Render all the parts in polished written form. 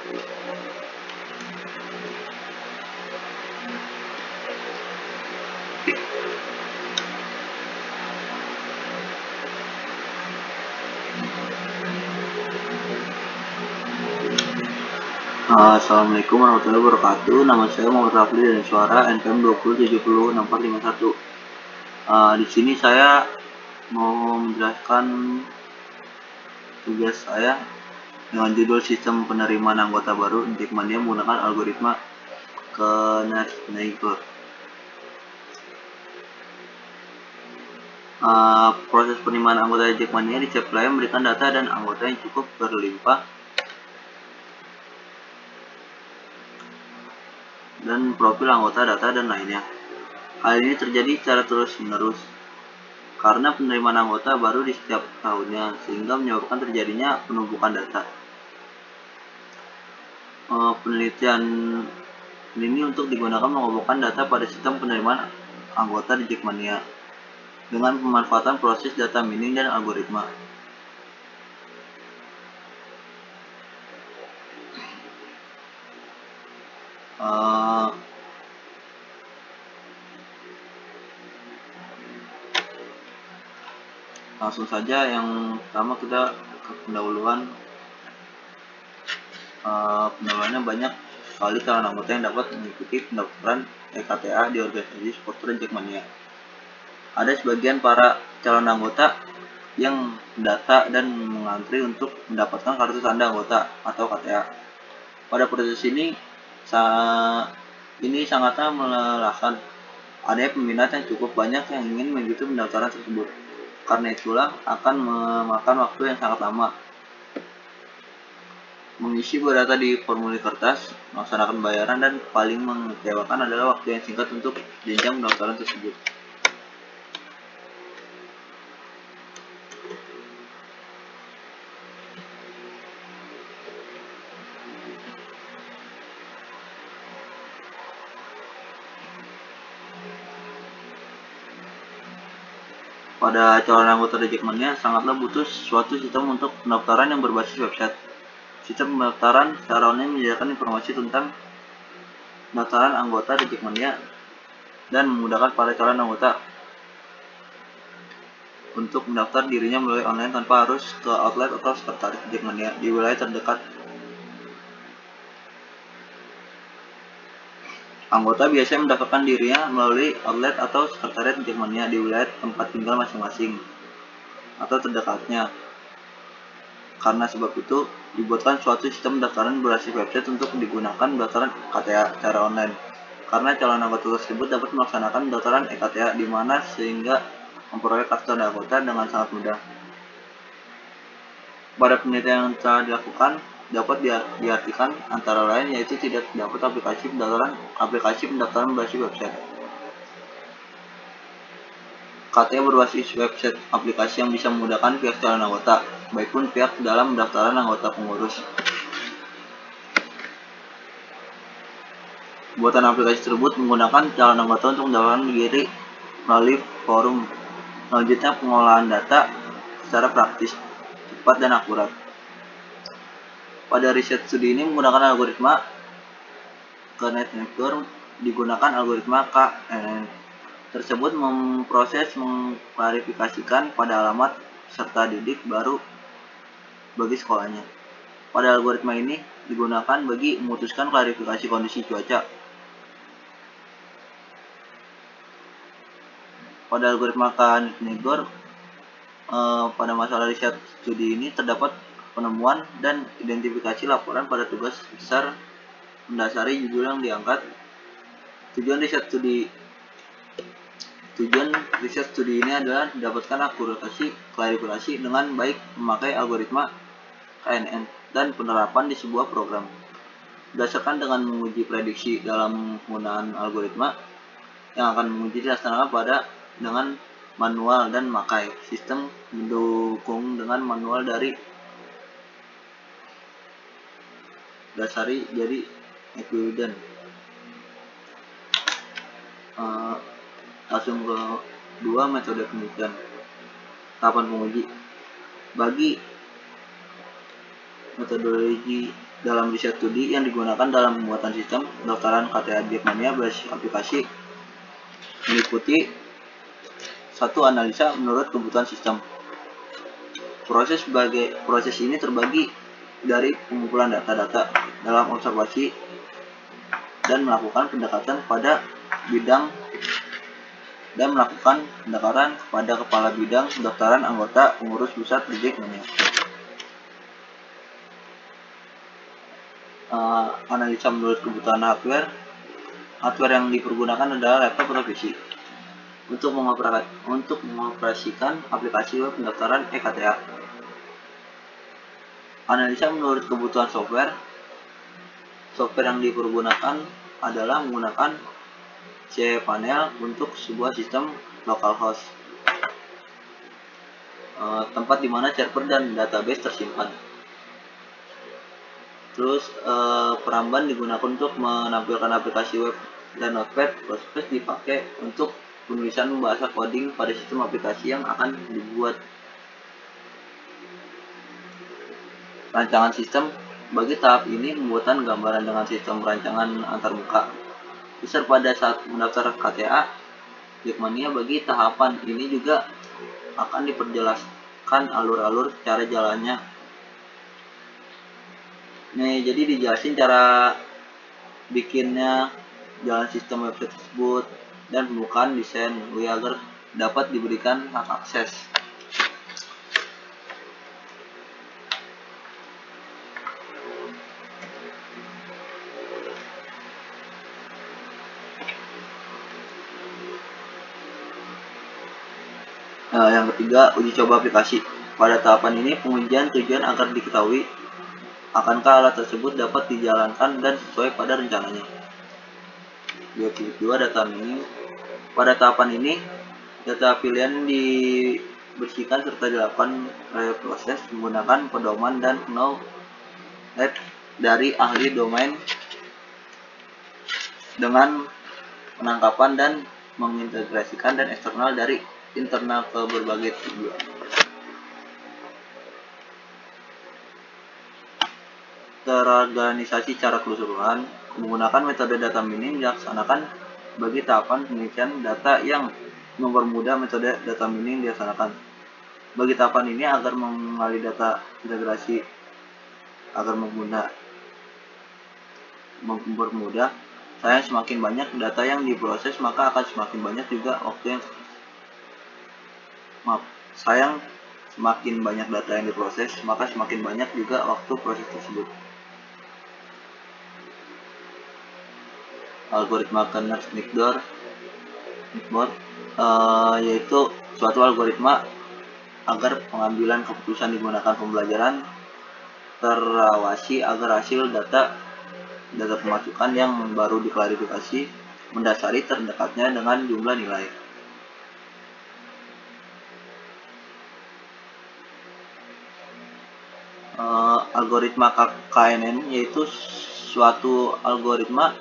Assalamualaikum warahmatullahi wabarakatuh. Nama saya Muhammad Rafli dari suara NPM 20706451. Di sini saya mau menjelaskan tugas saya dengan judul sistem penerimaan anggota baru Jackmania menggunakan algoritma Knaes-Neighbor. Proses penerimaan anggota Jackmania di Jackmania memberikan data dan anggota yang cukup berlimpah dan profil anggota, data, dan lainnya. Hal ini terjadi secara terus-menerus karena penerimaan anggota baru di setiap tahunnya, sehingga menyebabkan terjadinya penumpukan data. Penelitian ini untuk digunakan mengumpulkan data pada sistem penerimaan anggota di Jackmania dengan pemanfaatan proses data mining dan algoritma. Langsung saja, yang pertama kita ke pendahuluan. Pendahuluannya banyak sekali calon anggota yang dapat mengikuti pendaftaran EKTA di organisasi supporter Jackmania. Ada sebagian para calon anggota yang data dan mengantri untuk mendapatkan kartu tanda anggota atau KTA. Pada proses ini sangatlah melelahkan. Ada peminat yang cukup banyak yang ingin mengikuti pendaftaran tersebut. Karena itulah akan memakan waktu yang sangat lama. Mengisi data di formulir kertas, melaksanakan bayaran, dan paling mengecewakan adalah waktu yang singkat untuk jenjang pendaftaran tersebut. Pada calon anggota Jackmania sangatlah butuh suatu sistem untuk pendaftaran yang berbasis website. Sistem pendaftaran secara online menyediakan informasi tentang pendaftaran anggota di Jackmania dan memudahkan para calon anggota untuk mendaftar dirinya melalui online tanpa harus ke outlet atau sekretariat Jackmania di wilayah terdekat. Anggota biasanya mendaftarkan dirinya melalui outlet atau sekretariat Jackmania di wilayah tempat tinggal masing-masing atau terdekatnya. Karena sebab itu, dibuatkan suatu sistem pendaftaran berbasis website untuk digunakan pendaftaran KTA secara online. Karena calon anggota tersebut dapat melaksanakan pendaftaran EKTA di mana sehingga memperoleh kartu tanda anggota dengan sangat mudah. Pada penelitian yang telah dilakukan, dapat diartikan antara lain yaitu tidak dapat aplikasi pendaftaran berbasis website. KTA berbasis website aplikasi yang bisa memudahkan pihak calon anggota, baik pun pihak dalam pendaftaran anggota pengurus. Buatan aplikasi tersebut menggunakan calon anggota untuk mendaftarkan diri melalui forum. Selanjutnya, pengolahan data secara praktis, cepat, dan akurat. Pada riset studi ini menggunakan algoritma Knaes-Neighbor, digunakan algoritma KNN tersebut mengklarifikasikan pada alamat peserta didik baru bagi sekolahnya. Pada algoritma ini digunakan bagi memutuskan klarifikasi kondisi cuaca. Pada algoritma Knaes-Neighbor, pada masalah riset studi ini terdapat penemuan dan identifikasi laporan pada tugas besar mendasari judul yang diangkat. Tujuan riset studi ini adalah mendapatkan akurasi klarifikasi dengan baik memakai algoritma KNN dan penerapan di sebuah program. Berdasarkan dengan menguji prediksi dalam penggunaan algoritma yang akan menguji dilaksanakan dengan manual dan memakai sistem mendukung dengan manual dari dasari jadi equivalent. Langsung ke dua metode penelitian. Tahapan penguji. Bagi metodologi dalam riset studi yang digunakan dalam pembuatan sistem pendaftaran KTA Jackmania berbasis aplikasi meliputi satu analisa menurut kebutuhan sistem. Proses ini terbagi dari pengumpulan data-data dalam observasi dan melakukan pendekatan pada bidang dan melakukan pendekatan kepada kepala bidang pendaftaran anggota pengurus pusat di Jackmania. Analisa menurut kebutuhan hardware yang dipergunakan adalah laptop atau PC untuk mengoperasikan aplikasi web pendaftaran e-KTA. Analisa menurut kebutuhan software yang dipergunakan adalah menggunakan cPanel untuk sebuah sistem localhost, tempat di mana server dan database tersimpan. Terus Peramban digunakan untuk menampilkan aplikasi web dan notepad++ dipakai untuk penulisan bahasa coding pada sistem aplikasi yang akan dibuat. Rancangan sistem bagi tahap ini pembuatan gambaran dengan sistem rancangan antarmuka. Besar pada saat mendaftar KTA Jackmania bagi tahapan ini juga akan diperjelaskan alur-alur cara jalannya. Nih, jadi dijelasin cara bikinnya, jalan sistem website tersebut, dan pembukaan desain UI agar dapat diberikan hak akses. Yang ketiga, uji coba aplikasi. Pada tahapan ini, pengujian tujuan agar diketahui akankah alat tersebut dapat dijalankan dan sesuai pada rencananya. 22. Data mining. Pada tahapan ini, data pilihan dibersihkan serta dilakukan reproses menggunakan pedoman dan knowledge dari ahli domain dengan penangkapan dan mengintegrasikan dan eksternal dari internal ke berbagai tujuan. Terorganisasi secara keseluruhan, menggunakan metode data mining dilaksanakan bagi tahapan penelitian data yang mempermudah metode data mining dilaksanakan. Bagi tahapan ini agar mengalih data integrasi agar mempermudah, semakin banyak data yang diproses maka akan semakin banyak juga semakin banyak data yang diproses maka semakin banyak juga waktu proses tersebut. Algoritma Kennard-Nickboard yaitu suatu algoritma agar pengambilan keputusan digunakan pembelajaran terawasi agar hasil data pemasukan yang baru diklarifikasi mendasari terdekatnya dengan jumlah nilai. Algoritma KNN yaitu suatu algoritma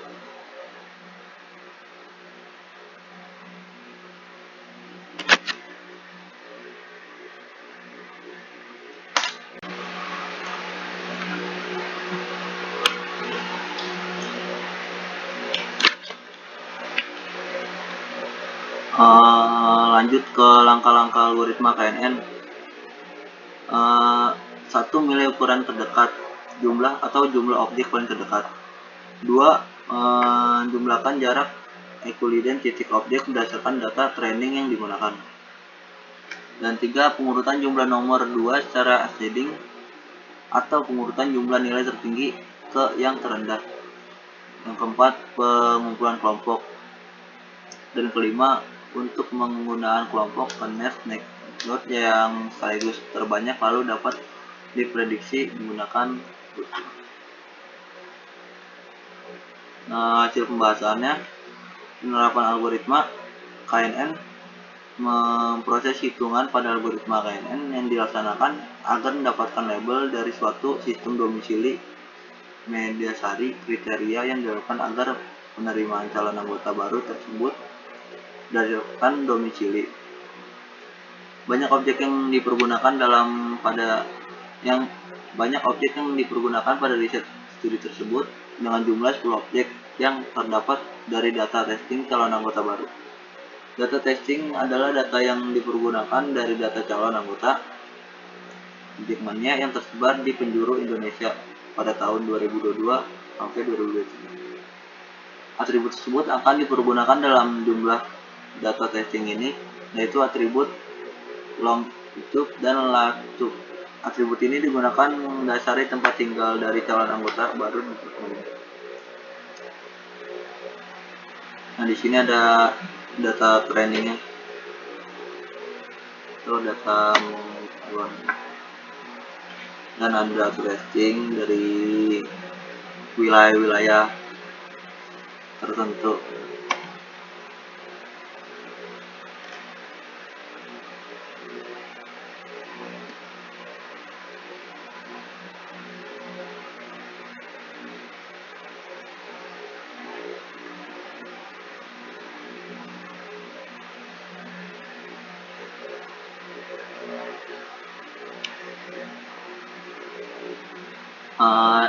lanjut ke langkah-langkah algoritma KNN. 1. Nilai ukuran terdekat, jumlah objek paling terdekat. 2. Jumlahkan jarak Euclidean titik objek berdasarkan data training yang digunakan. Dan 3. Pengurutan jumlah nomor 2 secara ascending atau pengurutan jumlah nilai tertinggi ke yang terendah. Yang keempat, pengumpulan kelompok. Dan kelima, untuk penggunaan kelompok Kennard-Nickboard yang sekaligus terbanyak lalu dapat diprediksi menggunakan hasil pembahasannya. Penerapan algoritma KNN memproses hitungan pada algoritma KNN yang dilaksanakan agar mendapatkan label dari suatu sistem domisili mendasari kriteria yang dilakukan agar penerimaan calon anggota baru tersebut berdasarkan domisili. Banyak objek yang dipergunakan pada riset studi tersebut dengan jumlah 10 objek yang terdapat dari data testing calon anggota baru. Data testing adalah data yang dipergunakan dari data calon anggota Jackmania yang tersebar di penjuru Indonesia pada tahun 2022 sampai 2023. Atribut tersebut akan dipergunakan dalam jumlah data testing ini, yaitu atribut longitude dan latitude. Atribut ini digunakan mendasari tempat tinggal dari calon anggota baru di Jackmania. Nah, di sini ada data trainingnya, itu data dan ada testing dari wilayah-wilayah tertentu.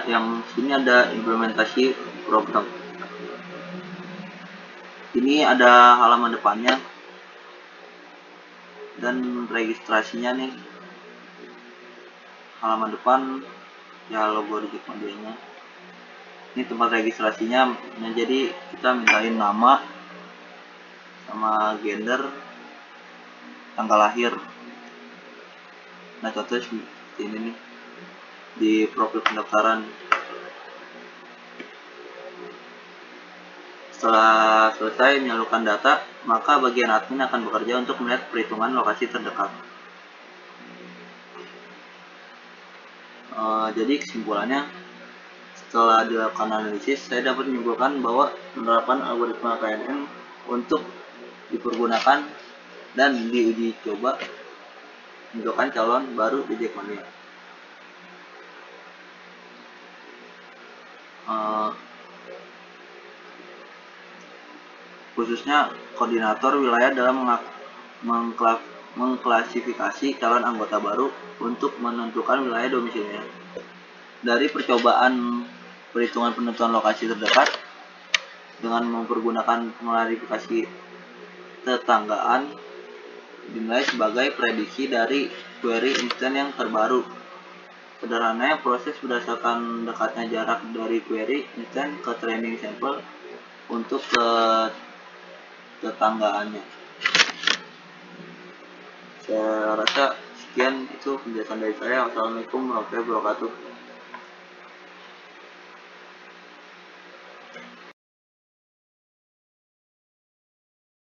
Yang sini ada implementasi program. Ini ada halaman depannya dan registrasinya nih. Halaman depan ya logo di Jackmania-nya. Ini tempat registrasinya. Nah, jadi kita mintain nama sama gender, tanggal lahir. Nah, contohnya seperti ini nih di profil pendaftaran. Setelah selesai menyalurkan data, maka bagian admin akan bekerja untuk melihat perhitungan lokasi terdekat. Jadi kesimpulannya, setelah dilakukan analisis, saya dapat menyimpulkan bahwa penerapan algoritma KNN untuk dipergunakan dan diuji coba menentukan calon baru di Jackmania. Khususnya koordinator wilayah dalam mengklasifikasi calon anggota baru untuk menentukan wilayah domisilinya. Dari percobaan perhitungan penentuan lokasi terdekat dengan mempergunakan klarifikasi tetanggaan dinilai sebagai prediksi dari query instan yang terbaru. Sederhananya, proses berdasarkan dekatnya jarak dari query instan ke training sampel untuk tetanggaannya. Saya rasa sekian itu penjelasan dari saya. Wassalamualaikum warahmatullahi wabarakatuh.